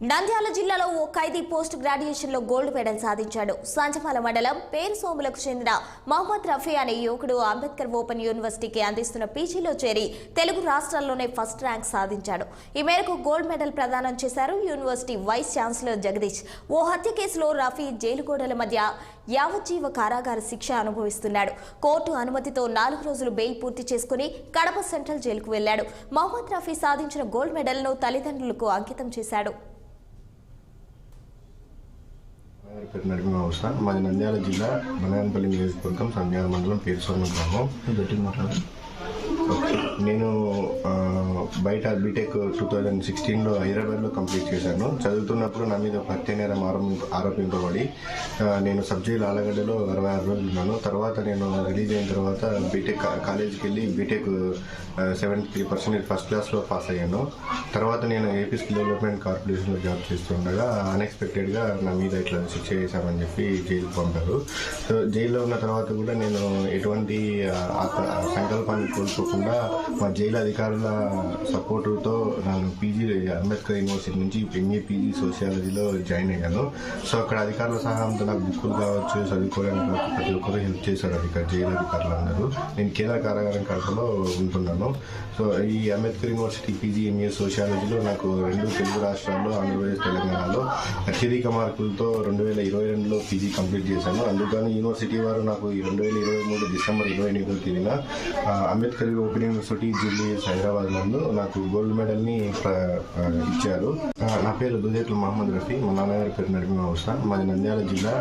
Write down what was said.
నంద్యాల జిల్లాలో ఓ ఖైదీ post graduation లో gold medal సాధించాడు. సంచమాల మండలం పేరు సోములకు చెందిన మహమ్మద్ రఫీ అనే యువకుడు అంబేద్కర్ ఓపెన్ యూనివర్సిటీకి అందిస్తున్న పీజీలో చేరి తెలుగు రాష్ట్రాల్లోనే ఫస్ట్ ర్యాంక్ సాధించాడు. ఈ మేరకు గోల్డ్ మెడల్ ప్రదానం చేశారు యూనివర్సిటీ వైస్ ఛాన్సలర్ జగదీష్. ఓ హత్య కేసులో రఫీ జైలు గోడల మధ్య యావజ్జీవ కారాగార శిక్ష అనుభవిస్తున్నాడు. కోర్టు అనుమతితో 4 రోజులు బెయిల్ పూర్తి చేసుకుని కడప సెంట్రల్ జైలుకు వెళ్లాడు. మహమ్మద్ రఫీ సాధించిన గోల్డ్ మెడల్ ను తల్లిదండ్రులకు అంకితం చేశాడు. మాది నంద్యాల జిల్లా బనగానపల్లి నియోజకవర్గం సంధ్యాల మండలం పేరుసోమ గ్రామం. నేను బయట బీటెక్ 2016లో హైదరాబాద్లో కంప్లీట్ చేశాను. చదువుతున్నప్పుడు నా మీద హత్య నేరం ఆరోపింపబడి నేను సబ్ జైలు ఆలగడ్డలో 26 రోజులు ఉన్నాను. తర్వాత నేను రిలీజ్ అయిన తర్వాత బీటెక్ కాలేజీకి వెళ్ళి బీటెక్ 73% ఫస్ట్ క్లాస్లో పాస్ అయ్యాను. తర్వాత నేను ఏపీ స్కిల్ డెవలప్మెంట్ కార్పొరేషన్లో జాబ్ చేస్తుండగా అన్ఎక్స్పెక్టెడ్గా నా మీద ఇట్లా శిక్ష చేశామని చెప్పి జైలుకు పంపారు. సో జైల్లో ఉన్న తర్వాత కూడా నేను ఎటువంటి సంకల్పాన్ని కోల్పోకుండా మా జైలు అధికారుల సపోర్టుతో నేను పీజీ అంబేద్కర్ యూనివర్సిటీ నుంచి ఎంఏ పీజీ సోషియాలజీలో జాయిన్ అయ్యాను. సో అక్కడ అధికారుల సహాయంతో నాకు బుక్కులు కావచ్చు, చదువుకోవడానికి ప్రతి ఒక్కరు హెల్ప్ చేశారు జైలు అధికారులు అందరూ. నేను కేంద్ర కారాగారం కడపలో ఉంటున్నాను. సో ఈ అంబేద్కర్ యూనివర్సిటీ పీజీ ఎంఏ సోషియాలజీలో నాకు 2 తెలుగు రాష్ట్రాల్లో ఆంధ్రప్రదేశ్ తెలంగాణలో అత్యధిక మార్కులతో 2022లో పీజీ కంప్లీట్ చేశాను. అందుకని యూనివర్సిటీ వారు నాకు 2023 డిసెంబర్ 28వ తేదీన Ambedkar open university Jubilee Hyderabad నందు నాకు గోల్డ్ మెడల్ని ఇచ్చారు. నా పేరు దుదేట్ల మహమ్మద్ రఫీ, మా నాన్నగారి పేరు నడిమి అవసరం. మాది నంద్యాల జిల్లా